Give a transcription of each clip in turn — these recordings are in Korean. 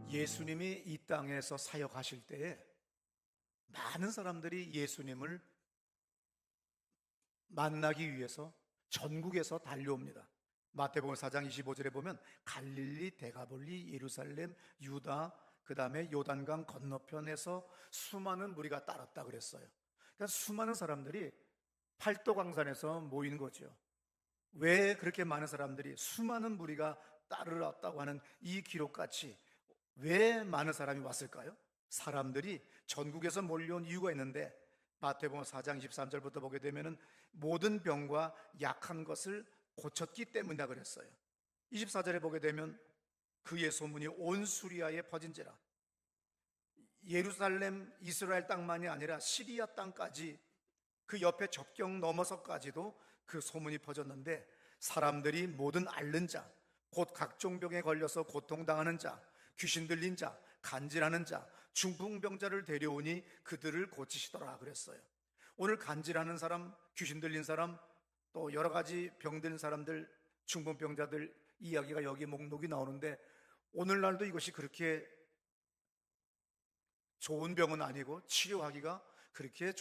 예수님이 이 땅에서 사역하실 때에 많은 사람들이 예수님을 만나기 위해서 전국에서 달려옵니다. 마태복음 4장 25절에 보면 갈릴리, 데가볼리, 예루살렘, 유다, 그 다음에 요단강 건너편에서 수많은 무리가 따랐다 그랬어요. 그러니까 수많은 사람들이 팔도강산에서 모인 거죠. 왜 그렇게 많은 사람들이, 수많은 무리가 따르렀다고 하는 이 기록같이 왜 많은 사람이 왔을까요? 사람들이 전국에서 몰려온 이유가 있는데, 마태복음 4장 23절부터 보게 되면은 모든 병과 약한 것을 고쳤기 때문이다 그랬어요. 24절에 보게 되면 그의 소문이 온 수리아에 퍼진지라. 예루살렘 이스라엘 땅만이 아니라 시리아 땅까지, 그 옆에 접경 넘어서까지도 그 소문이 퍼졌는데, 사람들이 모든 앓는 자, 곧 각종 병에 걸려서 고통당하는 자, 귀신 들린 자, 간질하는 자, 중풍병자를 데려오니 그들을 고치시더라 그랬어요. 오늘 간질하는 사람, 귀신 들린 사람, 또 여러 가지 병든 사람들, 중풍병자들 이야기가 여기 목록이 나오는데, 오늘날도 이것이 그렇게 좋은 병은 아니고 치료하기가 그렇게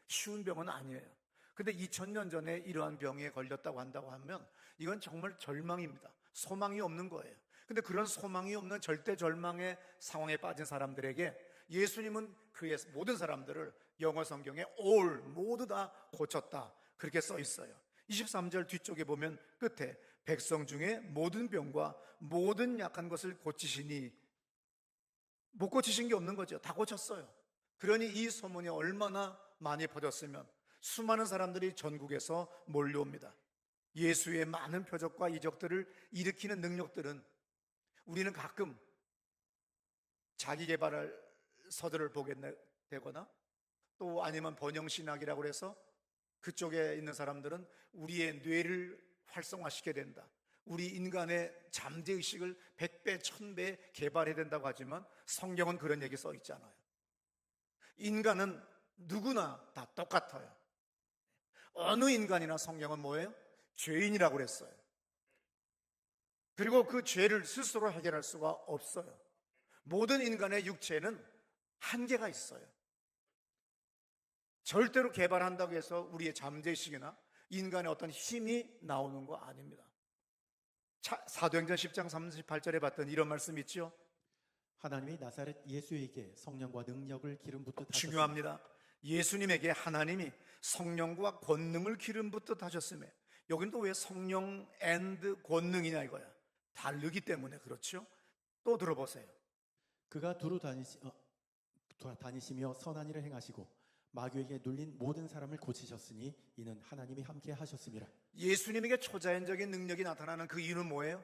쉬운 병은 아니에요. 근데 2000년 전에 이러한 병에 걸렸다고 한다고 하면 이건 정말 절망입니다. 소망이 없는 거예요. 근데 그런 소망이 없는 절대 절망의 상황에 빠진 사람들에게 예수님은 그의 모든 사람들을 영어 성경에 all, 모두 다 고쳤다, 그렇게 써 있어요. 23절 뒤쪽에 보면 끝에 백성 중에 모든 병과 모든 약한 것을 고치시니, 못 고치신 게 없는 거죠. 다 고쳤어요. 그러니 이 소문이 얼마나 많이 퍼졌으면 수많은 사람들이 전국에서 몰려옵니다. 예수의 많은 표적과 이적들을 일으키는 능력들은 우리는 가끔 자기 개발할 서들을 보게 되거나, 또 아니면 번영신학이라고 해서 그쪽에 있는 사람들은 우리의 뇌를 활성화시켜야 된다, 우리 인간의 잠재의식을 100배, 1000배 개발해야 된다고 하지만 성경은 그런 얘기 써 있잖아요. 인간은 누구나 다 똑같아요. 어느 인간이나 성경은 뭐예요? 죄인이라고 그랬어요. 그리고 그 죄를 스스로 해결할 수가 없어요. 모든 인간의 육체는 한계가 있어요. 절대로 개발한다고 해서 우리의 잠재의식이나 인간의 어떤 힘이 나오는 거 아닙니다. 사도행전 10장 38절에 봤던 이런 말씀 있죠? 하나님이 나사렛 예수에게 성령과 능력을 기름 붓듯 하셨으니, 중요합니다. 예수님에게 하나님이 성령과 권능을 기름 붓듯 하셨음에, 여기는 또 왜 성령 앤드 권능이냐 이거야. 다르기 때문에 그렇죠. 또 들어보세요. 그가 두루 다니시며 선한 일을 행하시고 마귀에게 눌린 모든 사람을 고치셨으니 이는 하나님이 함께 하셨음이라. 예수님에게 초자연적인 능력이 나타나는 그 이유는 뭐예요?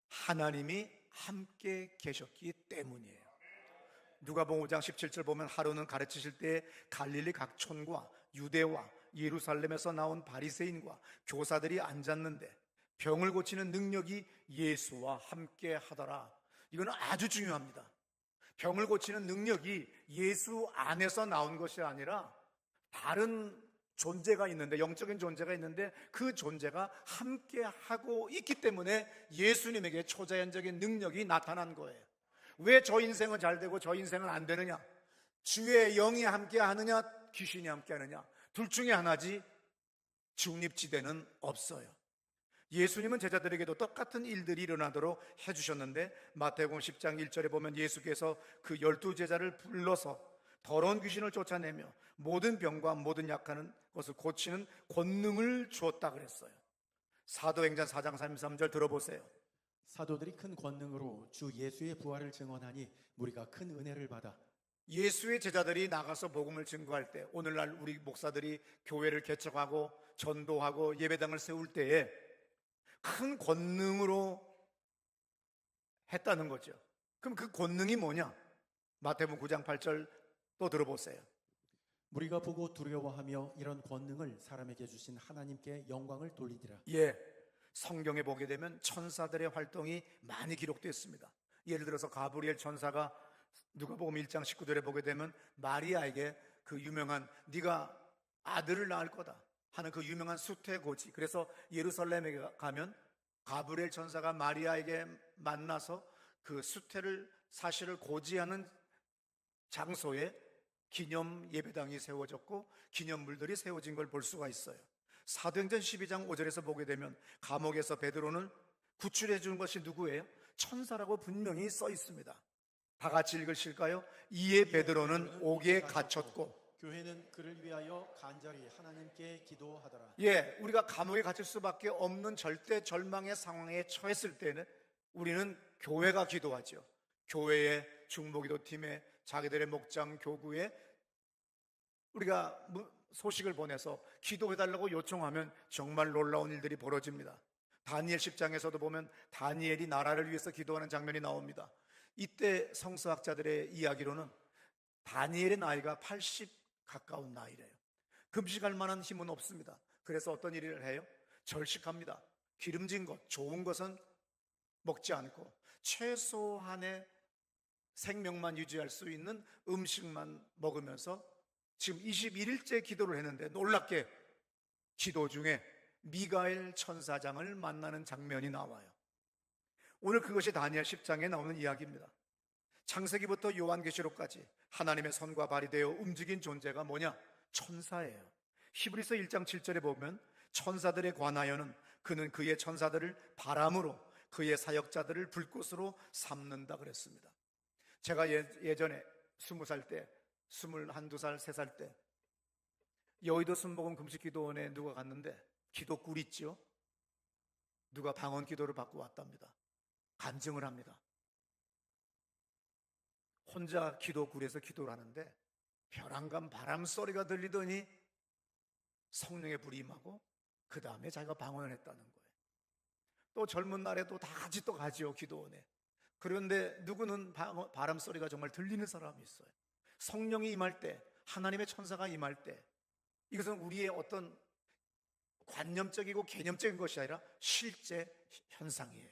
하나님이 함께 계셨기 때문이에요. 누가복음 5장 17절 보면 하루는 가르치실 때 갈릴리 각 촌과 유대와 예루살렘에서 나온 바리새인과 교사들이 앉았는데 병을 고치는 능력이 예수와 함께 하더라. 이건 아주 중요합니다. 병을 고치는 능력이 예수 안에서 나온 것이 아니라 다른 존재가 있는데, 영적인 존재가 있는데 그 존재가 함께 하고 있기 때문에 예수님에게 초자연적인 능력이 나타난 거예요. 왜 저 인생은 잘 되고 저 인생은 안 되느냐? 주의 영이 함께 하느냐, 귀신이 함께 하느냐? 둘 중에 하나지 중립지대는 없어요. 예수님은 제자들에게도 똑같은 일들이 일어나도록 해주셨는데, 마태복음 10장 1절에 보면 예수께서 그 12제자를 불러서 더러운 귀신을 쫓아내며 모든 병과 모든 약한 것을 고치는 권능을 주었다 그랬어요. 사도행전 4장 33절 들어보세요. 사도들이 큰 권능으로 주 예수의 부활을 증언하니 무리가 큰 은혜를 받아. 예수의 제자들이 나가서 복음을 증거할 때, 오늘날 우리 목사들이 교회를 개척하고 전도하고 예배당을 세울 때에 큰 권능으로 했다는 거죠. 그럼 그 권능이 뭐냐? 마태복음 9장 8절 또 들어보세요. 무리가 보고 두려워하며 이런 권능을 사람에게 주신 하나님께 영광을 돌리리라. 예, 성경에 보게 되면 천사들의 활동이 많이 기록되어 있습니다. 예를 들어서 가브리엘 천사가 누가복음 1장 19절에 보게 되면 마리아에게 그 유명한 네가 아들을 낳을 거다 하는 그 유명한 수태고지, 그래서 예루살렘에 가면 가브리엘 천사가 마리아에게 만나서 그 수태를 사실을 고지하는 장소에 기념 예배당이 세워졌고 기념물들이 세워진 걸 볼 수가 있어요. 사도행전 12장 5절에서 보게 되면 감옥에서 베드로는 구출해 준 것이 누구예요? 천사라고 분명히 써 있습니다. 다 같이 읽으실까요? 이에 베드로는 옥에 갇혔고. 교회는 그를 위하여 간절히 하나님께 기도하더라. 예, 우리가 감옥에 갇힐 수밖에 없는 절대 절망의 상황에 처했을 때는 우리는 교회가 기도하죠. 교회의 중보기도팀에 자기들의 목장 교구에 우리가 소식을 보내서 기도해달라고 요청하면 정말 놀라운 일들이 벌어집니다. 다니엘 10장에서도 보면 다니엘이 나라를 위해서 기도하는 장면이 나옵니다. 이때 성서학자들의 이야기로는 다니엘의 나이가 80 가까운 나이래요. 금식할 만한 힘은 없습니다. 그래서 어떤 일을 해요? 절식합니다. 기름진 것, 좋은 것은 먹지 않고 최소한의 생명만 유지할 수 있는 음식만 먹으면서 지금 21일째 기도를 했는데 놀랍게 기도 중에 미가엘 천사장을 만나는 장면이 나와요. 오늘 그것이 다니엘 10장에 나오는 이야기입니다. 창세기부터 요한계시록까지 하나님의 손과 발이 되어 움직인 존재가 뭐냐? 천사예요. 히브리서 1장 7절에 보면 천사들에 관하여는 그는 그의 천사들을 바람으로 그의 사역자들을 불꽃으로 삼는다 그랬습니다. 제가 예전에 20살 때, 21, 2살, 3살 때 여의도 순복음 금식기도원에 누가 갔는데 기도꿀 있죠? 누가 방언 기도를 받고 왔답니다. 간증을 합니다. 혼자 기도굴에서 기도를 하는데 벼랑간 바람 소리가 들리더니 성령의 불이 임하고 그 다음에 자기가 방언을 했다는 거예요. 또 젊은 날에도 다 같이 또 가지요, 기도원에. 그런데 누구는 바람 소리가 정말 들리는 사람이 있어요. 성령이 임할 때, 하나님의 천사가 임할 때, 이것은 우리의 어떤 관념적이고 개념적인 것이 아니라 실제 현상이에요.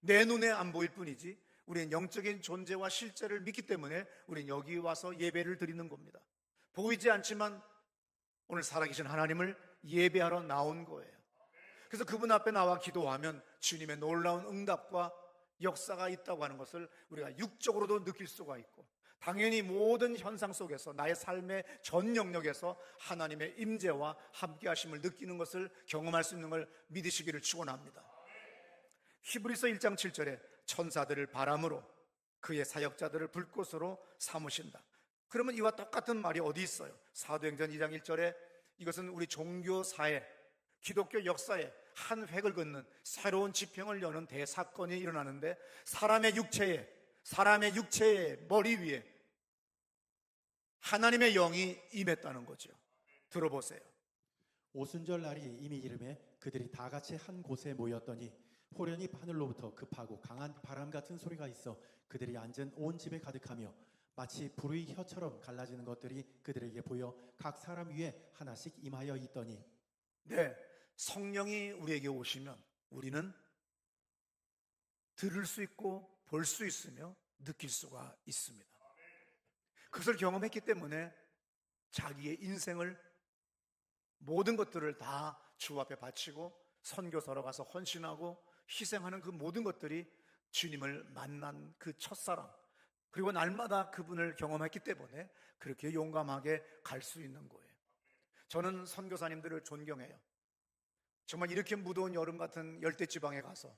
내 눈에 안 보일 뿐이지 우리는 영적인 존재와 실제를 믿기 때문에 우리는 여기 와서 예배를 드리는 겁니다. 보이지 않지만 오늘 살아계신 하나님을 예배하러 나온 거예요. 그래서 그분 앞에 나와 기도하면 주님의 놀라운 응답과 역사가 있다고 하는 것을 우리가 육적으로도 느낄 수가 있고, 당연히 모든 현상 속에서 나의 삶의 전 영역에서 하나님의 임재와 함께하심을 느끼는 것을 경험할 수 있는 걸 믿으시기를 축원합니다. 히브리서 1장 7절에 천사들을 바람으로 그의 사역자들을 불꽃으로 삼으신다. 그러면 이와 똑같은 말이 어디 있어요? 사도행전 2장 1절에 이것은 우리 종교사에, 기독교 역사에 한 획을 긋는 새로운 지평을 여는 대사건이 일어나는데 사람의 육체의 머리 위에 하나님의 영이 임했다는 거죠. 들어보세요. 오순절 날이 이미 이름에 그들이 다 같이 한 곳에 모였더니 호련히 하늘로부터 급하고 강한 바람 같은 소리가 있어 그들이 앉은 온 집에 가득하며 마치 불의 혀처럼 갈라지는 것들이 그들에게 보여 각 사람 위에 하나씩 임하여 있더니. 네, 성령이 우리에게 오시면 우리는 들을 수 있고 볼 수 있으며 느낄 수가 있습니다. 그것을 경험했기 때문에 자기의 인생을, 모든 것들을 다 주 앞에 바치고 선교사로 가서 헌신하고 희생하는 그 모든 것들이 주님을 만난 그 첫사랑, 그리고 날마다 그분을 경험했기 때문에 그렇게 용감하게 갈 수 있는 거예요. 저는 선교사님들을 존경해요. 정말 이렇게 무더운 여름 같은 열대지방에 가서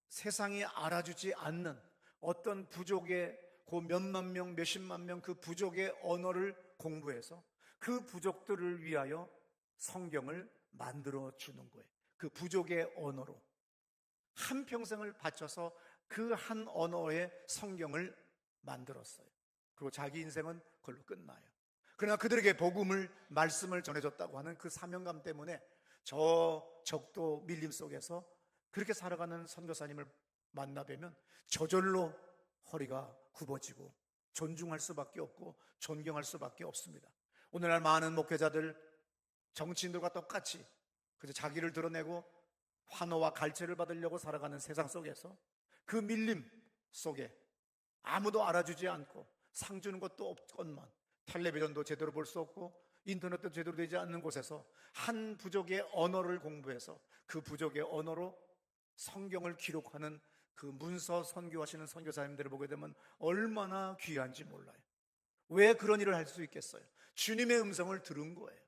세상이 알아주지 않는 어떤 부족의 그 몇만 명, 몇십만 명 그 부족의 언어를 공부해서 그 부족들을 위하여 성경을 만들어 주는 거예요. 그 부족의 언어로 한평생을 바쳐서 그 한 언어의 성경을 만들었어요. 그리고 자기 인생은 그걸로 끝나요. 그러나 그들에게 복음을, 말씀을 전해줬다고 하는 그 사명감 때문에 저 적도 밀림 속에서 그렇게 살아가는 선교사님을 만나뵈면 저절로 허리가 굽어지고 존중할 수밖에 없고 존경할 수밖에 없습니다. 오늘날 많은 목회자들, 정치인들과 똑같이 그래서 자기를 드러내고 환호와 갈채를 받으려고 살아가는 세상 속에서 그 밀림 속에 아무도 알아주지 않고 상 주는 것도 없건만 텔레비전도 제대로 볼 수 없고 인터넷도 제대로 되지 않는 곳에서 한 부족의 언어를 공부해서 그 부족의 언어로 성경을 기록하는 그 문서 선교하시는 선교사님들을 보게 되면 얼마나 귀한지 몰라요. 왜 그런 일을 할 수 있겠어요? 주님의 음성을 들은 거예요.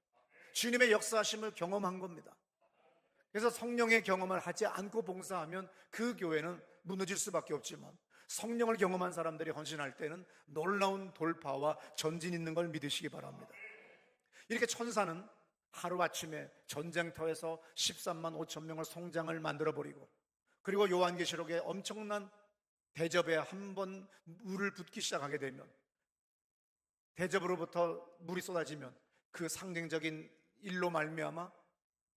주님의 역사하심을 경험한 겁니다. 그래서 성령의 경험을 하지 않고 봉사하면 그 교회는 무너질 수밖에 없지만, 성령을 경험한 사람들이 헌신할 때는 놀라운 돌파와 전진 있는 걸 믿으시기 바랍니다. 이렇게 천사는 하루아침에 전쟁터에서 13만 5천 명을 송장을 만들어버리고, 그리고 요한계시록에 엄청난 대접에 한 번 물을 붓기 시작하게 되면, 대접으로부터 물이 쏟아지면 그 상징적인 일로 말미암아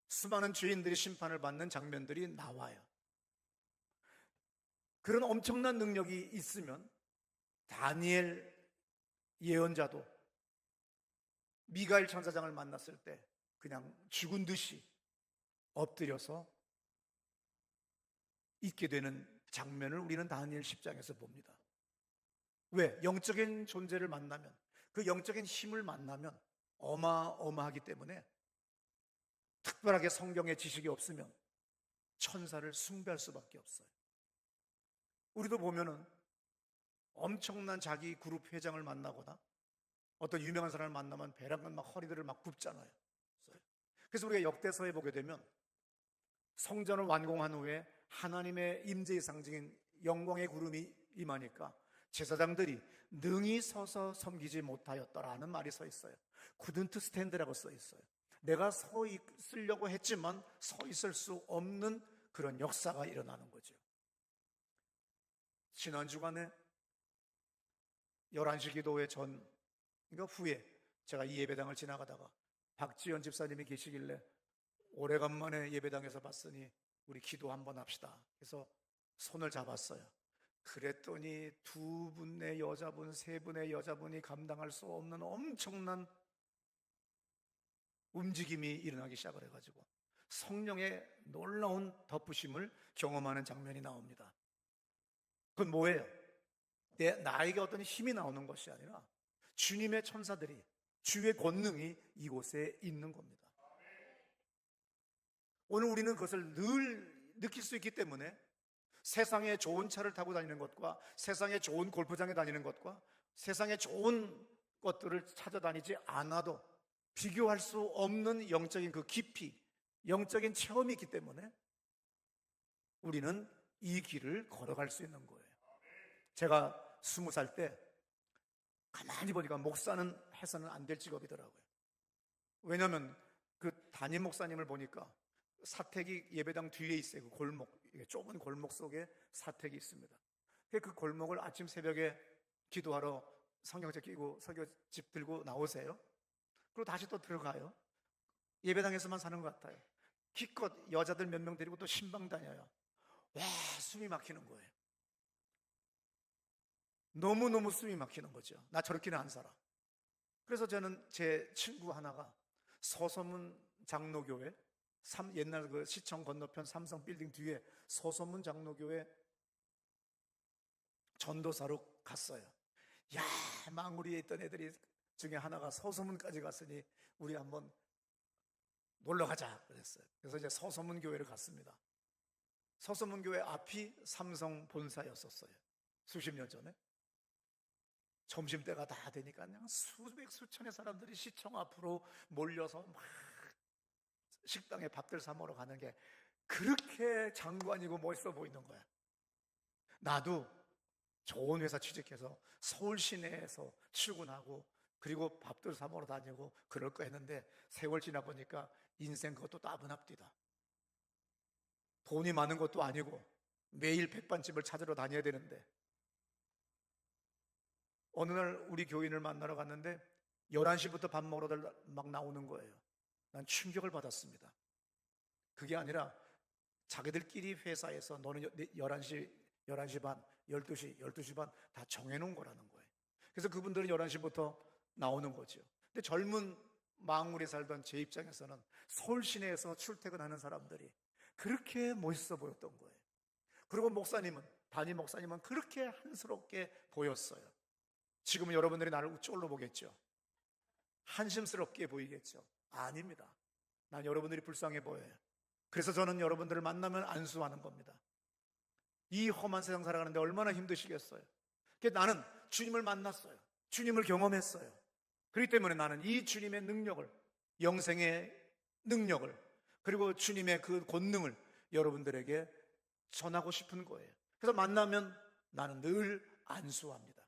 수많은 죄인들이 심판을 받는 장면들이 나와요. 그런 엄청난 능력이 있으면 다니엘 예언자도 미가엘 천사장을 만났을 때 그냥 죽은 듯이 엎드려서 있게 되는 장면을 우리는 다니엘 10장에서 봅니다. 왜? 영적인 존재를 만나면, 그 영적인 힘을 만나면 어마어마하기 때문에, 특별하게 성경의 지식이 없으면 천사를 숭배할 수밖에 없어요. 우리도 보면은 엄청난 자기 그룹 회장을 만나거나 어떤 유명한 사람을 만나면 배랑간 막 허리들을 막 굽잖아요. 그래서 우리가 역대서에 보게 되면 성전을 완공한 후에 하나님의 임재의 상징인 영광의 구름이 임하니까 제사장들이 능히 서서 섬기지 못하였더라는 말이 서 있어요. couldn't stand라고 써 있어요. 내가 서 있으려고 했지만 서 있을 수 없는 그런 역사가 일어나는 거죠. 지난 주간에 11시 기도회 전, 그러니까 후에 제가 이 예배당을 지나가다가 박지연 집사님이 계시길래 오래간만에 예배당에서 봤으니 우리 기도 한번 합시다. 그래서 손을 잡았어요. 그랬더니 두 분의 여자분, 세 분의 여자분이 감당할 수 없는 엄청난 움직임이 일어나기 시작을 해가지고 성령의 놀라운 덮으심을 경험하는 장면이 나옵니다. 그건 뭐예요? 나에게 어떤 힘이 나오는 것이 아니라 주님의 천사들이, 주의 권능이 이곳에 있는 겁니다. 오늘 우리는 그것을 늘 느낄 수 있기 때문에 세상에 좋은 차를 타고 다니는 것과 세상에 좋은 골프장에 다니는 것과 세상에 좋은 것들을 찾아다니지 않아도 비교할 수 없는 영적인 그 깊이, 영적인 체험이 있기 때문에 우리는 이 길을 걸어갈 수 있는 거예요. 제가 20살 때 가만히 보니까 목사는 해서는 안 될 직업이더라고요. 왜냐하면 그 담임 목사님을 보니까 사택이 예배당 뒤에 있어요. 그 골목, 좁은 골목 속에 사택이 있습니다. 그 골목을 아침 새벽에 기도하러 성경책 끼고 설교집 들고 나오세요. 그리고 다시 또 들어가요. 예배당에서만 사는 것 같아요. 기껏 여자들 몇 명 데리고 또 신방 다녀요. 와, 숨이 막히는 거예요. 너무너무 숨이 막히는 거죠. 나 저렇게는 안 살아. 그래서 저는 제 친구 하나가 서서문 장로교회, 옛날 그 시청 건너편 삼성 빌딩 뒤에 서서문 장로교회 전도사로 갔어요. 야, 망우리에 있던 애들이 중에 하나가 서서문까지 갔으니 우리 한번 놀러 가자 그랬어요. 그래서 이제 서서문 교회를 갔습니다. 서서문 교회 앞이 삼성 본사였었어요. 수십 년 전에. 점심때가 다 되니까 그냥 수백 수천의 사람들이 시청 앞으로 몰려서 막 식당에 밥들 사 먹으러 가는 게 그렇게 장관이고 멋있어 보이는 거야. 나도 좋은 회사 취직해서 서울 시내에서 출근하고 그리고 밥들 사 먹으러 다니고 그럴 거 했는데 세월 지나 보니까 인생 그것도 따분 앞뒤다. 돈이 많은 것도 아니고 매일 백반집을 찾으러 다녀야 되는데 어느 날 우리 교인을 만나러 갔는데 11시부터 밥 먹으러 막 나오는 거예요. 난 충격을 받았습니다. 그게 아니라 자기들끼리 회사에서 너는 11시, 11시 반, 12시, 12시 반 다 정해놓은 거라는 거예요. 그래서 그분들은 11시부터 나오는 거죠. 근데 젊은 망울에 살던 제 입장에서는 서울 시내에서 출퇴근하는 사람들이 그렇게 멋있어 보였던 거예요. 그리고 담임 목사님은 그렇게 한스럽게 보였어요. 지금은 여러분들이 나를 쫄로 보겠죠. 한심스럽게 보이겠죠. 아닙니다. 난 여러분들이 불쌍해 보여요. 그래서 저는 여러분들을 만나면 안수하는 겁니다. 이 험한 세상 살아가는데 얼마나 힘드시겠어요. 그러니까 나는 주님을 만났어요. 주님을 경험했어요. 그렇기 때문에 나는 이 주님의 능력을, 영생의 능력을, 그리고 주님의 그 권능을 여러분들에게 전하고 싶은 거예요. 그래서 만나면 나는 늘 안수합니다.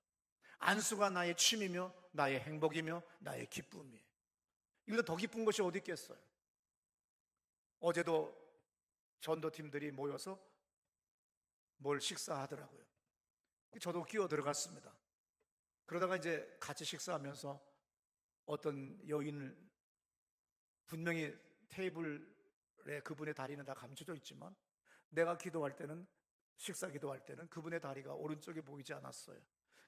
안수가 나의 취미며 나의 행복이며 나의 기쁨이에요. 이보다 더 기쁜 것이 어디 있겠어요. 어제도 전도팀들이 모여서 뭘 식사하더라고요. 저도 끼어 들어갔습니다. 그러다가 이제 같이 식사하면서 어떤 여인을, 분명히 테이블에 그분의 다리는 다 감춰져 있지만 내가 기도할 때는, 식사 기도할 때는 그분의 다리가 오른쪽에 보이지 않았어요.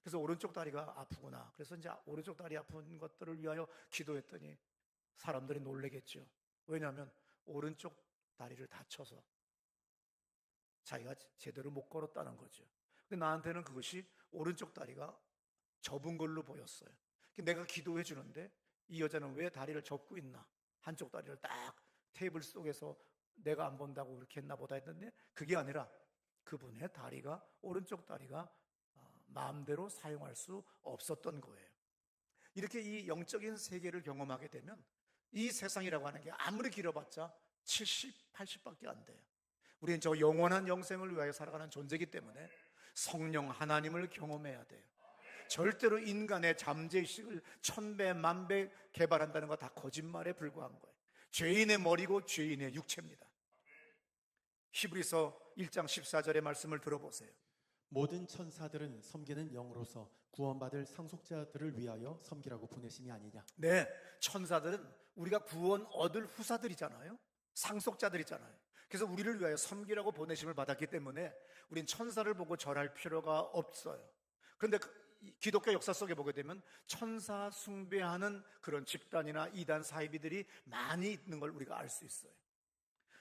그래서 오른쪽 다리가 아프구나. 그래서 이제 오른쪽 다리 아픈 것들을 위하여 기도했더니 사람들이 놀래겠죠. 왜냐하면 오른쪽 다리를 다쳐서 자기가 제대로 못 걸었다는 거죠. 근데 나한테는 그것이 오른쪽 다리가 접은 걸로 보였어요. 내가 기도해 주는데 이 여자는 왜 다리를 접고 있나? 한쪽 다리를 딱 테이블 속에서 내가 안 본다고 그렇게 했나 보다 했는데 그게 아니라 그분의 다리가, 오른쪽 다리가 마음대로 사용할 수 없었던 거예요. 이렇게 이 영적인 세계를 경험하게 되면 이 세상이라고 하는 게 아무리 길어봤자 70, 80밖에 안 돼요. 우리는 저 영원한 영생을 위하여 살아가는 존재이기 때문에 성령 하나님을 경험해야 돼요. 절대로 인간의 잠재의식을 천배 만배 개발한다는 거 다 거짓말에 불과한 거예요. 죄인의 머리고 죄인의 육체입니다. 히브리서 1장 14절의 말씀을 들어보세요. 모든 천사들은 섬기는 영으로서 구원받을 상속자들을 위하여 섬기라고 보내심이 아니냐. 네, 천사들은 우리가 구원 얻을 후사들이잖아요. 상속자들이잖아요. 그래서 우리를 위하여 섬기라고 보내심을 받았기 때문에 우린 천사를 보고 절할 필요가 없어요. 그런데 기독교 역사 속에 보게 되면 천사 숭배하는 그런 집단이나 이단 사이비들이 많이 있는 걸 우리가 알 수 있어요.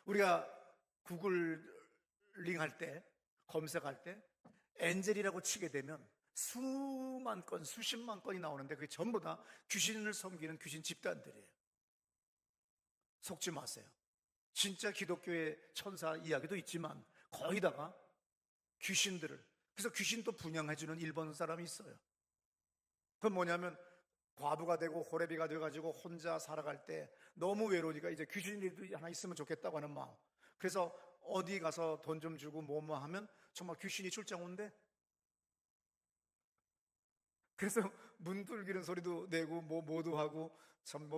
우리가 구글링 할 때, 검색할 때 엔젤이라고 치게 되면 수만 건, 수십만 건이 나오는데 그게 전부 다 귀신을 섬기는 귀신 집단들이에요. 속지 마세요. 진짜 기독교의 천사 이야기도 있지만 거의 다가 귀신들을, 그래서 귀신도 분양해주는 일본 사람이 있어요. 그건 뭐냐면 과부가 되고 호레비가 돼가지고 혼자 살아갈 때 너무 외로우니까 이제 귀신이 하나 있으면 좋겠다고 하는 마음. 그래서 어디 가서 돈 좀 주고 뭐뭐 하면 정말 귀신이 출장 온대. 그래서 문 뚫기는 소리도 내고 뭐도 하고 참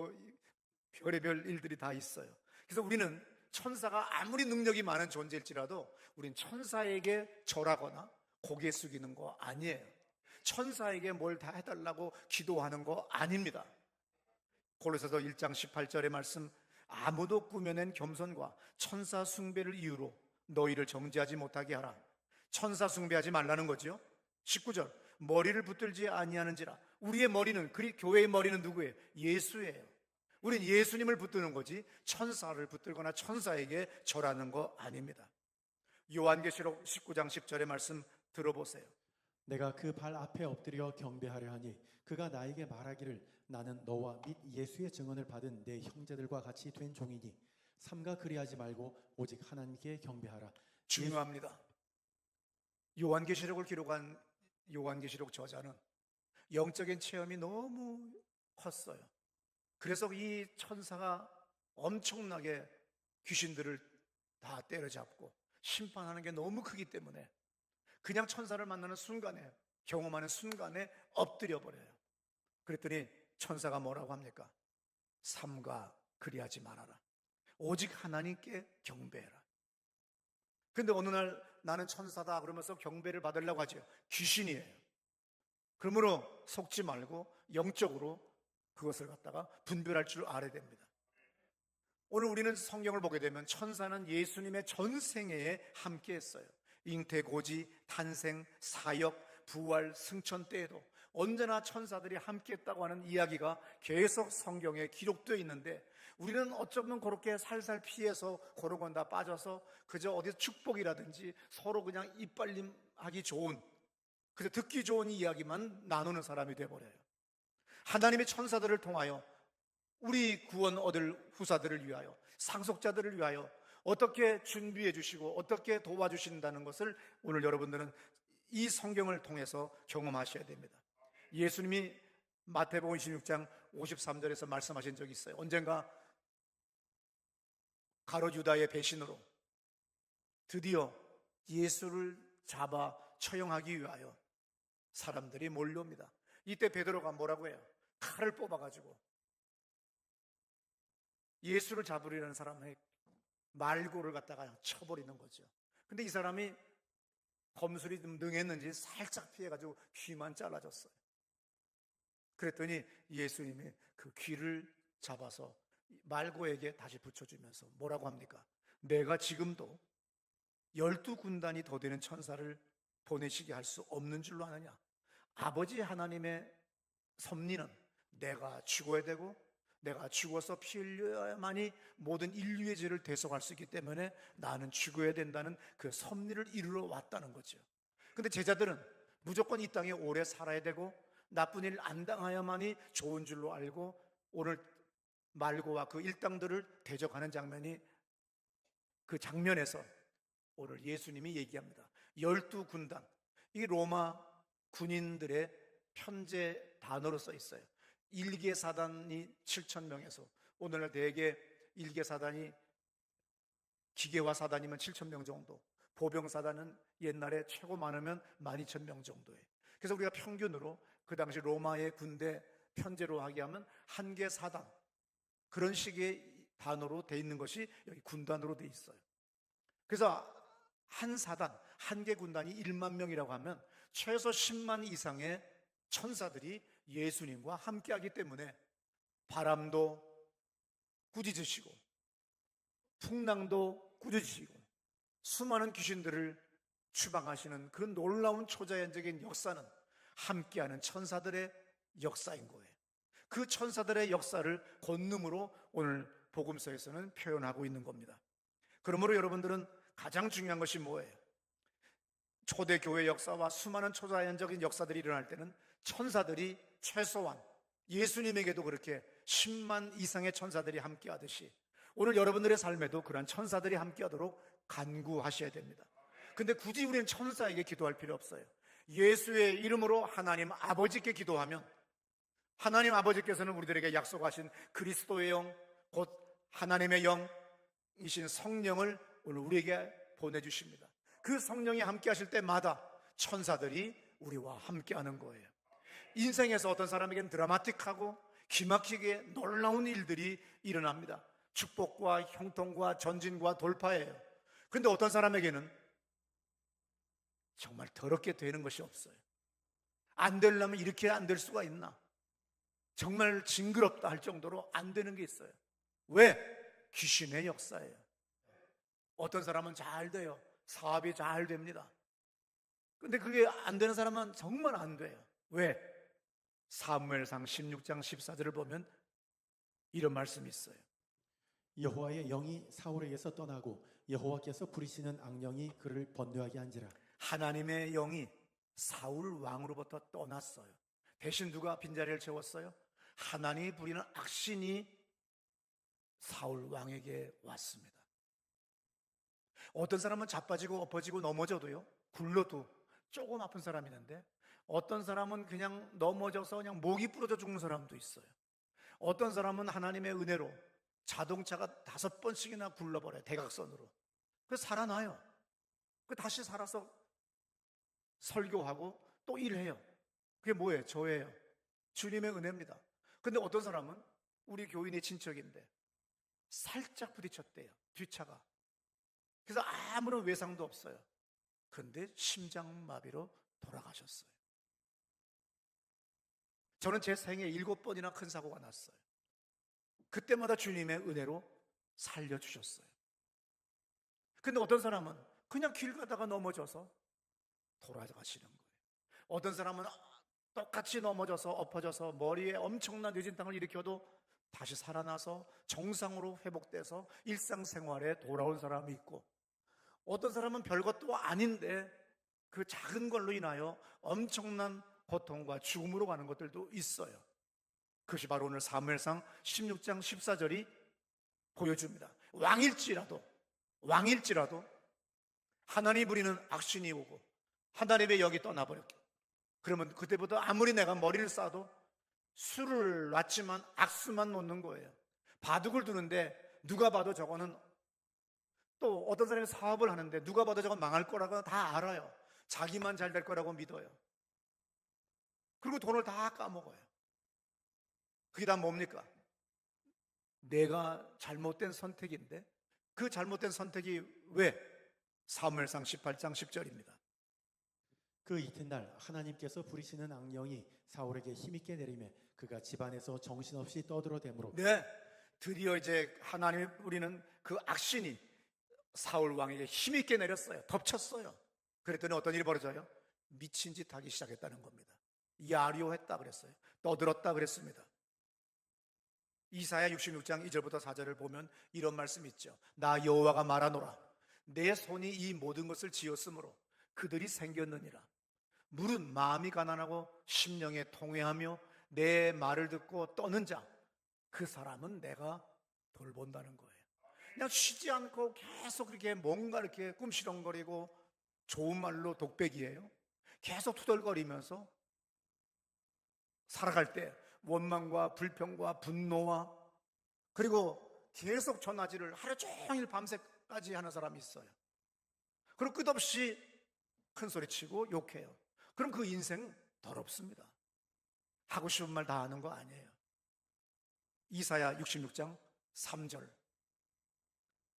별의별 일들이 다 있어요. 그래서 우리는 천사가 아무리 능력이 많은 존재일지라도 우린 천사에게 절하거나 고개 숙이는 거 아니에요. 천사에게 뭘 다 해달라고 기도하는 거 아닙니다. 골로새서 1장 18절의 말씀, 아무도 꾸며낸 겸손과 천사 숭배를 이유로 너희를 정죄하지 못하게 하라. 천사 숭배하지 말라는 거죠. 19절, 머리를 붙들지 아니하는지라. 우리의 머리는, 교회의 머리는 누구예요? 예수예요. 우린 예수님을 붙드는 거지 천사를 붙들거나 천사에게 절하는 거 아닙니다. 요한계시록 19장 10절의 말씀 들어보세요. 내가 그 발 앞에 엎드려 경배하려 하니 그가 나에게 말하기를 나는 너와 및 예수의 증언을 받은 내 형제들과 같이 된 종이니 삼가 그리하지 말고 오직 하나님께 경배하라. 중요합니다. 요한계시록을 기록한 요한계시록 저자는 영적인 체험이 너무 컸어요. 그래서 이 천사가 엄청나게 귀신들을 다 때려잡고 심판하는 게 너무 크기 때문에 그냥 천사를 만나는 순간에, 경험하는 순간에 엎드려 버려요. 그랬더니 천사가 뭐라고 합니까? 삼가 그리하지 말아라. 오직 하나님께 경배해라. 근데 어느 날 나는 천사다 그러면서 경배를 받으려고 하죠. 귀신이에요. 그러므로 속지 말고 영적으로 그것을 갖다가 분별할 줄 알아야 됩니다. 오늘 우리는 성경을 보게 되면 천사는 예수님의 전생애에 함께 했어요. 잉태고지, 탄생, 사역, 부활, 승천 때에도 언제나 천사들이 함께 했다고 하는 이야기가 계속 성경에 기록되어 있는데 우리는 어쩌면 그렇게 살살 피해서 고르곤 다 빠져서 그저 어디서 축복이라든지 서로 그냥 이빨림하기 좋은, 그저 듣기 좋은 이야기만 나누는 사람이 되어버려요. 하나님의 천사들을 통하여 우리 구원 얻을 후사들을 위하여, 상속자들을 위하여 어떻게 준비해 주시고 어떻게 도와주신다는 것을 오늘 여러분들은 이 성경을 통해서 경험하셔야 됩니다. 예수님이 마태복음 26장 53절에서 말씀하신 적이 있어요. 언젠가 가롯 유다의 배신으로 드디어 예수를 잡아 처형하기 위하여 사람들이 몰려옵니다. 이때 베드로가 뭐라고 해요? 칼을 뽑아가지고 예수를 잡으려는 사람의 말고를 갖다가 쳐버리는 거죠. 근데 이 사람이 검술이 좀 능했는지 살짝 피해가지고 귀만 잘라졌어요. 그랬더니 예수님이 그 귀를 잡아서 말고에게 다시 붙여주면서 뭐라고 합니까? 내가 지금도 12군단이 더 되는 천사를 보내시게 할 수 없는 줄로 아느냐? 아버지 하나님의 섭리는 내가 죽어야 되고 내가 죽어서 피 흘려야만이 모든 인류의 죄를 대속할 수 있기 때문에 나는 죽어야 된다는 그 섭리를 이루러 왔다는 거죠. 근데 제자들은 무조건 이 땅에 오래 살아야 되고 나쁜 일 안 당하야만이 좋은 줄로 알고 오늘 말고와 그 일당들을 대적하는 장면이 그 장면에서 오늘 예수님이 얘기합니다. 12군단, 이 로마 군인들의 편제 단어로 써 있어요. 일개 사단이 7,000명에서 오늘날 대개 일개 사단이 기계화 사단이면 7,000명 정도, 보병 사단은 옛날에 최고 많으면 12,000명 정도예요. 그래서 우리가 평균으로 그 당시 로마의 군대 편제로 하게 하면 한 개 사단, 그런 식의 단어로 돼 있는 것이 여기 군단으로 돼 있어요. 그래서 한 사단, 한 개 군단이 1만 명이라고 하면 최소 10만 이상의 천사들이 예수님과 함께하기 때문에 바람도 꾸짖으시고 풍랑도 꾸짖으시고 수많은 귀신들을 추방하시는 그 놀라운 초자연적인 역사는 함께하는 천사들의 역사인 거예요. 그 천사들의 역사를 권능으로 오늘 복음서에서는 표현하고 있는 겁니다. 그러므로 여러분들은 가장 중요한 것이 뭐예요? 초대교회 역사와 수많은 초자연적인 역사들이 일어날 때는 천사들이 최소한 예수님에게도 그렇게 10만 이상의 천사들이 함께하듯이 오늘 여러분들의 삶에도 그러한 천사들이 함께하도록 간구하셔야 됩니다. 근데 굳이 우리는 천사에게 기도할 필요 없어요. 예수의 이름으로 하나님 아버지께 기도하면 하나님 아버지께서는 우리들에게 약속하신 그리스도의 영, 곧 하나님의 영이신 성령을 오늘 우리에게 보내주십니다. 그 성령이 함께 하실 때마다 천사들이 우리와 함께 하는 거예요. 인생에서 어떤 사람에게는 드라마틱하고 기막히게 놀라운 일들이 일어납니다. 축복과 형통과 전진과 돌파예요. 그런데 어떤 사람에게는 정말 더럽게 되는 것이 없어요. 안 되려면 이렇게 안 될 수가 있나? 정말 징그럽다 할 정도로 안 되는 게 있어요. 왜? 귀신의 역사예요. 어떤 사람은 잘 돼요. 사업이 잘 됩니다. 근데 그게 안 되는 사람은 정말 안 돼요. 왜? 사무엘상 16장 14절을 보면 이런 말씀이 있어요. 여호와의 영이 사울에게서 떠나고 여호와께서 부리시는 악령이 그를 번뇌하게 한지라. 하나님의 영이 사울 왕으로부터 떠났어요. 대신 누가 빈자리를 채웠어요? 하나님이 부리는 악신이 사울 왕에게 왔습니다. 어떤 사람은 자빠지고 엎어지고 넘어져도요, 굴러도 조금 아픈 사람이 있는데 어떤 사람은 그냥 넘어져서 그냥 목이 부러져 죽는 사람도 있어요. 어떤 사람은 하나님의 은혜로 자동차가 5번씩이나 굴러버려요. 대각선으로. 그래서 살아나요. 그 다시 살아서 설교하고 또 일해요. 그게 뭐예요? 저예요. 주님의 은혜입니다. 근데 어떤 사람은 우리 교인의 친척인데 살짝 부딪혔대요. 뒷차가. 그래서 아무런 외상도 없어요. 근데 심장마비로 돌아가셨어요. 저는 제 생에 7번이나 큰 사고가 났어요. 그때마다 주님의 은혜로 살려주셨어요. 근데 어떤 사람은 그냥 길 가다가 넘어져서 돌아가시는 거예요. 어떤 사람은 똑같이 넘어져서 엎어져서 머리에 엄청난 뇌진탕을 일으켜도 다시 살아나서 정상으로 회복돼서 일상생활에 돌아온 사람이 있고, 어떤 사람은 별것도 아닌데 그 작은 걸로 인하여 엄청난 고통과 죽음으로 가는 것들도 있어요. 그것이 바로 오늘 사무엘상 16장 14절이 보여줍니다. 왕일지라도 왕일지라도 하나님이 부리는 악신이 오고 하나님의 영이 떠나버렸게. 그러면 그때부터 아무리 내가 머리를 싸도 술을 놨지만 악수만 놓는 거예요. 바둑을 두는데 누가 봐도 저거는, 또 어떤 사람이 사업을 하는데 누가 봐도 저건 망할 거라고 다 알아요. 자기만 잘 될 거라고 믿어요. 그리고 돈을 다 까먹어요. 그게 다 뭡니까? 내가 잘못된 선택인데, 그 잘못된 선택이 왜? 사무엘상 18장 10절입니다. 그 이튿날 하나님께서 부리시는 악령이 사울에게 힘있게 내리매 그가 집안에서 정신없이 떠들어대므로. 네, 드디어 이제 하나님이 부리는 그 악신이 사울 왕에게 힘있게 내렸어요. 덮쳤어요. 그랬더니 어떤 일이 벌어져요? 미친 짓 하기 시작했다는 겁니다. 야리오했다 그랬어요. 떠들었다 그랬습니다. 이사야 66장 2절부터 4절을 보면 이런 말씀이 있죠. 나 여호와가 말하노라. 내 손이 이 모든 것을 지었으므로 그들이 생겼느니라. 물은 마음이 가난하고 심령에 통회하며 내 말을 듣고 떠는 자, 그 사람은 내가 돌본다는 거예요. 그냥 쉬지 않고 계속 그렇게 뭔가 이렇게 꿈시렁거리고, 좋은 말로 독백이에요. 계속 투덜거리면서 살아갈 때 원망과 불평과 분노와, 그리고 계속 전화질을 하루 종일 밤새까지 하는 사람이 있어요. 그리고 끝없이 큰 소리치고 욕해요. 그럼 그 인생 더럽습니다. 하고 싶은 말 다 하는 거 아니에요. 이사야 66장 3절.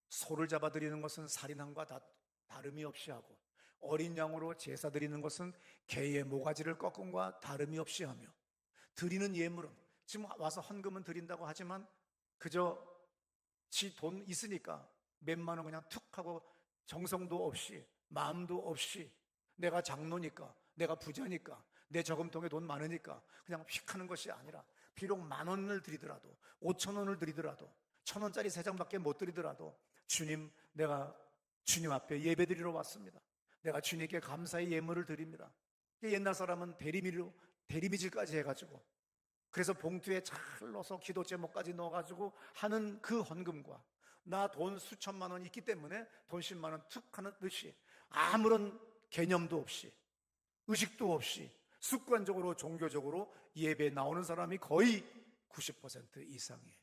소를 잡아드리는 것은 살인함과 다름이 없이 하고 어린 양으로 제사 드리는 것은 개의 모가지를 꺾음과 다름이 없이 하며, 드리는 예물은, 지금 와서 헌금은 드린다고 하지만 그저 지 돈 있으니까 몇만 원 그냥 툭 하고 정성도 없이 마음도 없이, 내가 장로니까, 내가 부자니까, 내 저금통에 돈 많으니까 그냥 휙 하는 것이 아니라, 비록 10,000원을 드리더라도 5,000원을 드리더라도 1,000원짜리 3장밖에 못 드리더라도, 주님, 내가 주님 앞에 예배 드리러 왔습니다. 내가 주님께 감사의 예물을 드립니다. 옛날 사람은 대리미질까지 해가지고, 그래서 봉투에 잘 넣어서 기도 제목까지 넣어가지고 하는 그 헌금과, 나 돈 수천만 원 있기 때문에 돈 10만 원 툭 하는 듯이 아무런 개념도 없이 의식도 없이 습관적으로 종교적으로 예배에 나오는 사람이 거의 90% 이상이에요.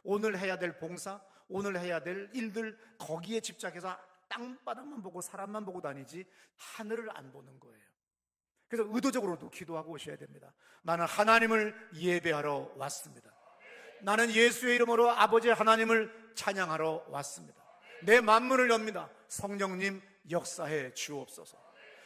오늘 해야 될 봉사, 오늘 해야 될 일들, 거기에 집착해서 땅바닥만 보고 사람만 보고 다니지 하늘을 안 보는 거예요. 그래서 의도적으로도 기도하고 오셔야 됩니다. 나는 하나님을 예배하러 왔습니다. 나는 예수의 이름으로 아버지 하나님을 찬양하러 왔습니다. 내 만문을 엽니다. 성령님 역사해 주옵소서.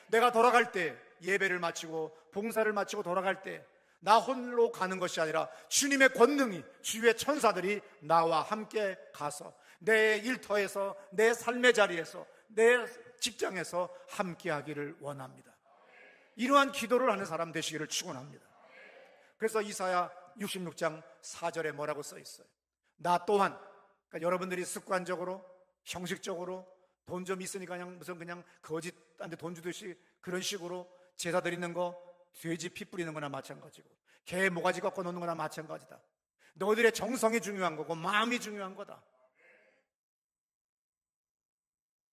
내가 돌아갈 때, 예배를 마치고 봉사를 마치고 돌아갈 때 나 홀로 가는 것이 아니라 주님의 권능이, 주의 천사들이 나와 함께 가서 내 일터에서, 내 삶의 자리에서, 내 직장에서 함께 하기를 원합니다. 이러한 기도를 하는 사람 되시기를 축원합니다. 그래서 이사야 66장 4절에 뭐라고 써 있어요? 나 또한, 그러니까 여러분들이 습관적으로, 형식적으로 돈 좀 있으니까 그냥 거짓한테 돈 주듯이 그런 식으로 제사 드리는 거, 돼지 피 뿌리는 거나 마찬가지고, 개 모가지 꺾어 놓는 거나 마찬가지다. 너희들의 정성이 중요한 거고 마음이 중요한 거다.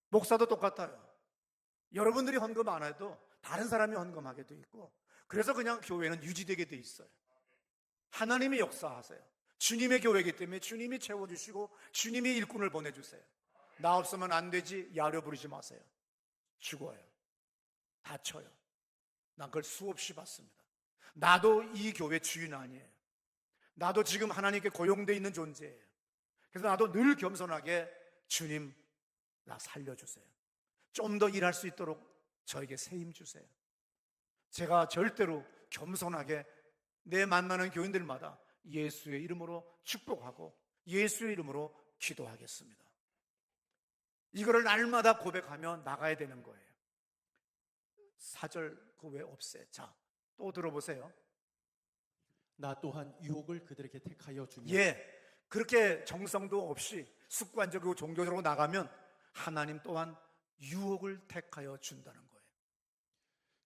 목사도 똑같아요. 여러분들이 헌금 안 해도 다른 사람이 헌금하게 돼 있고, 그래서 그냥 교회는 유지되게 돼 있어요. 하나님이 역사하세요. 주님의 교회이기 때문에 주님이 채워주시고 주님이 일꾼을 보내주세요. 나 없으면 안 되지 야려 부르지 마세요. 죽어요. 다쳐요. 난 그걸 수없이 봤습니다. 나도 이 교회 주인 아니에요. 나도 지금 하나님께 고용되어 있는 존재예요. 그래서 나도 늘 겸손하게, 주님 나 살려주세요. 좀 더 일할 수 있도록 저에게 새 힘 주세요. 제가 절대로 겸손하게 내 만나는 교인들마다 예수의 이름으로 축복하고 예수의 이름으로 기도하겠습니다. 이거를 날마다 고백하며 나가야 되는 거예요. 4절 그 왜 없애? 자, 또 들어보세요. 나 또한 유혹을 그들에게 택하여 주며. 그렇게 정성도 없이 습관적이고 종교적으로 나가면 하나님 또한 유혹을 택하여 준다는 거예요.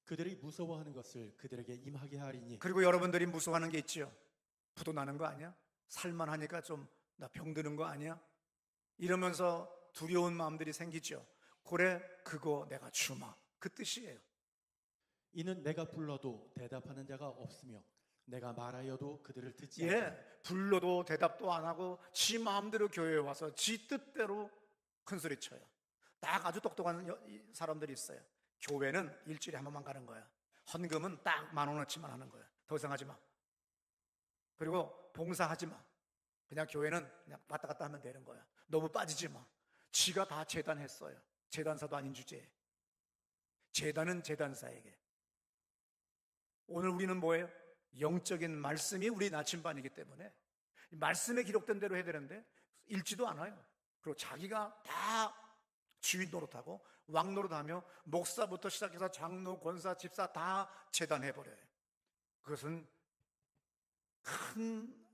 그들이 무서워하는 것을 그들에게 임하게 하리니. 그리고 여러분들이 무서워하는 게 있지요. 부도 나는 거 아니야? 살만하니까 좀 나 병드는 거 아니야? 이러면서 두려운 마음들이 생기죠. 그래, 그거 내가 주마. 그 뜻이에요. 이는 내가 불러도 대답하는 자가 없으며 내가 말하여도 그들을 듣지 않고 예, 불러도 대답도 안 하고 지 마음대로 교회에 와서 지 뜻대로 큰 소리 쳐요. 딱 아주 똑똑한 사람들이 있어요. 교회는 일주일에 한 번만 가는 거야. 헌금은 딱 10,000원어치만 하는 거야. 더 이상 하지 마. 그리고 봉사하지 마. 그냥 교회는 그냥 왔다 갔다 하면 되는 거야. 너무 빠지지 마. 지가 다 재단했어요. 재단사도 아닌 주제에. 재단은 재단사에게. 오늘 우리는 뭐예요? 영적인 말씀이 우리 나침반이기 때문에 말씀에 기록된 대로 해야 되는데 읽지도 않아요. 그리고 자기가 다 주인 노릇하고 왕 노릇하며 목사부터 시작해서 장로, 권사, 집사 다 재단해버려요. 그것은 큰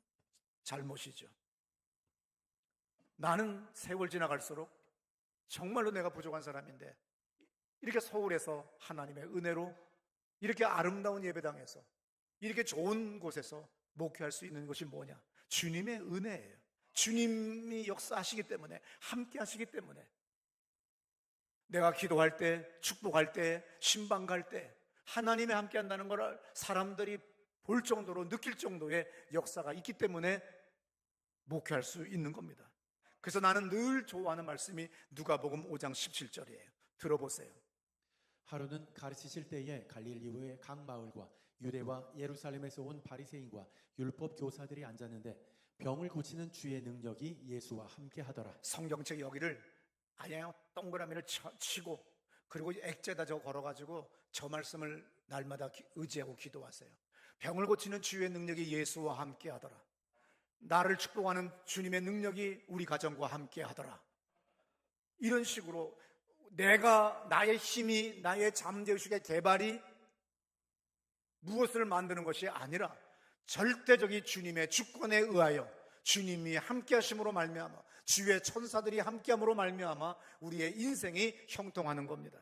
잘못이죠. 나는 세월 지나갈수록 정말로 내가 부족한 사람인데 이렇게 서울에서 하나님의 은혜로 이렇게 아름다운 예배당에서 이렇게 좋은 곳에서 목회할 수 있는 것이 뭐냐? 주님의 은혜예요. 주님이 역사하시기 때문에, 함께 하시기 때문에. 내가 기도할 때, 축복할 때, 신방 갈 때 하나님이 함께 한다는 것을 사람들이 볼 정도로 느낄 정도의 역사가 있기 때문에 목회할 수 있는 겁니다. 그래서 나는 늘 좋아하는 말씀이 누가복음 5장 17절이에요. 들어보세요. 하루는 가르치실 때에 갈릴리의 각 마을과 유대와 예루살렘에서 온 바리새인과 율법 교사들이 앉았는데 병을 고치는 주의 능력이 예수와 함께 하더라. 성경책 여기를 아예 동그라미를 치고 그리고 액자에다 저 걸어가지고 저 말씀을 날마다 의지하고 기도하세요. 병을 고치는 주의 능력이 예수와 함께 하더라. 나를 축복하는 주님의 능력이 우리 가정과 함께 하더라. 이런 식으로 내가 나의 힘이 나의 잠재의식의 개발이 무엇을 만드는 것이 아니라 절대적인 주님의 주권에 의하여 주님이 함께 하심으로 말미암아 주의 천사들이 함께 함으로 말미암아 우리의 인생이 형통하는 겁니다.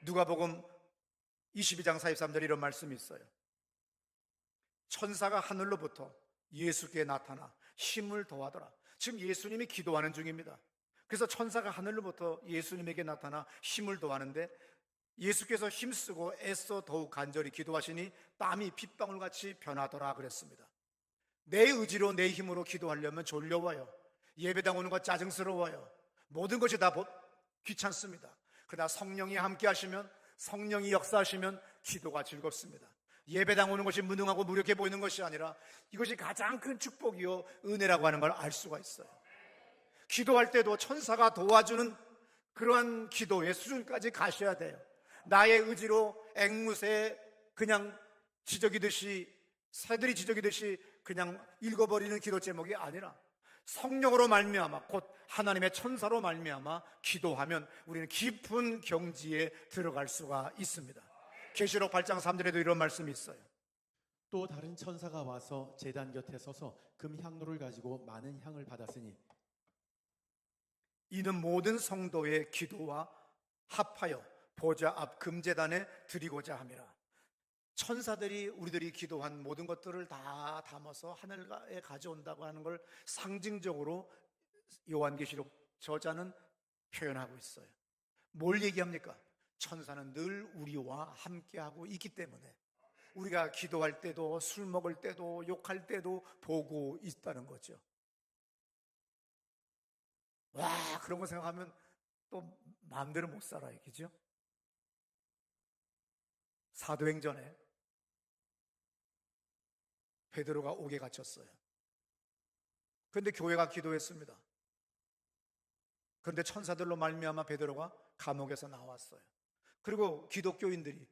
누가복음 22장 43절에 이런 말씀이 있어요. 천사가 하늘로부터 예수께 나타나 힘을 더하더라. 지금 예수님이 기도하는 중입니다. 그래서 천사가 하늘로부터 예수님에게 나타나 힘을 더하는데 예수께서 힘쓰고 애써 더욱 간절히 기도하시니 땀이 핏방울같이 변하더라 그랬습니다. 내 의지로 내 힘으로 기도하려면 졸려워요. 예배당 오는 거 짜증스러워요. 모든 것이 다 귀찮습니다. 그러나 성령이 함께 하시면, 성령이 역사하시면 기도가 즐겁습니다. 예배당 오는 것이 무능하고 무력해 보이는 것이 아니라 이것이 가장 큰 축복이요 은혜라고 하는 걸 알 수가 있어요. 기도할 때도 천사가 도와주는 그러한 기도의 수준까지 가셔야 돼요. 나의 의지로 앵무새 그냥 지저귀듯이, 새들이 지저귀듯이 그냥 읽어버리는 기도 제목이 아니라 성령으로 말미암아 곧 하나님의 천사로 말미암아 기도하면 우리는 깊은 경지에 들어갈 수가 있습니다. 계시록 8장 3절에도 이런 말씀이 있어요. 또 다른 천사가 와서 제단 곁에 서서 금향로를 가지고 많은 향을 받았으니 이는 모든 성도의 기도와 합하여 보좌 앞 금제단에 드리고자 함이라. 천사들이 우리들이 기도한 모든 것들을 다 담아서 하늘에 가져온다고 하는 걸 상징적으로 요한계시록 저자는 표현하고 있어요. 뭘 얘기합니까? 천사는 늘 우리와 함께하고 있기 때문에 우리가 기도할 때도 술 먹을 때도 욕할 때도 보고 있다는 거죠. 와, 그런 거 생각하면 또 마음대로 못 살아요. 그죠? 사도행전에 베드로가 옥에 갇혔어요. 그런데 교회가 기도했습니다. 그런데 천사들로 말미암아 베드로가 감옥에서 나왔어요. 그리고 기독교인들이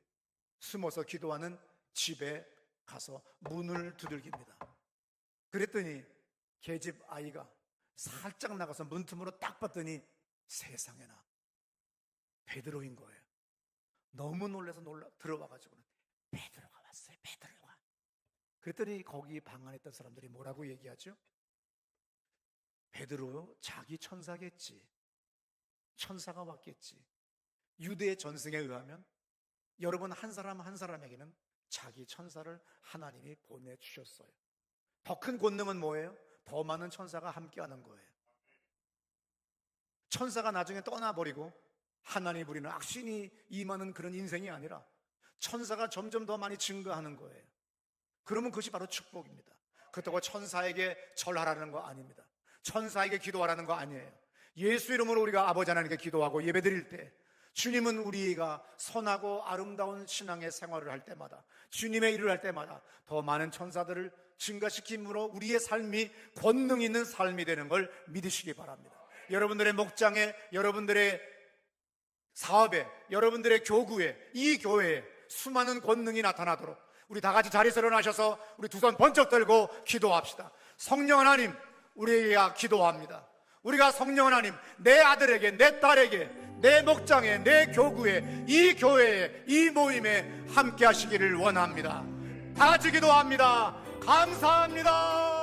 숨어서 기도하는 집에 가서 문을 두들깁니다. 그랬더니 계집 아이가 살짝 나가서 문틈으로 딱 봤더니 세상에나 베드로인 거예요. 너무 놀라서 들어와가지고 베드로가 왔어요. 베드로가. 그랬더니 거기 방 안에 있던 사람들이 뭐라고 얘기하죠? 베드로 자기 천사겠지. 천사가 왔겠지. 유대의 전승에 의하면 여러분 한 사람 한 사람에게는 자기 천사를 하나님이 보내주셨어요. 더 큰 권능은 뭐예요? 더 많은 천사가 함께하는 거예요. 천사가 나중에 떠나버리고 하나님 부리는 악신이 임하는 그런 인생이 아니라 천사가 점점 더 많이 증가하는 거예요. 그러면 그것이 바로 축복입니다. 그렇다고 천사에게 절하라는 거 아닙니다. 천사에게 기도하라는 거 아니에요. 예수 이름으로 우리가 아버지 하나님께 기도하고 예배드릴 때 주님은 우리가 선하고 아름다운 신앙의 생활을 할 때마다, 주님의 일을 할 때마다 더 많은 천사들을 증가시킴으로 우리의 삶이 권능 있는 삶이 되는 걸 믿으시기 바랍니다. 여러분들의 목장에, 여러분들의 사업에, 여러분들의 교구에, 이 교회에 수많은 권능이 나타나도록 우리 다 같이 자리에서 일어나셔서 우리 두 손 번쩍 들고 기도합시다. 성령 하나님, 우리가 기도합니다. 우리가 성령 하나님, 내 아들에게, 내 딸에게, 내 목장에, 내 교구에, 이 교회에, 이 모임에 함께 하시기를 원합니다. 다 같이 기도합니다. 감사합니다.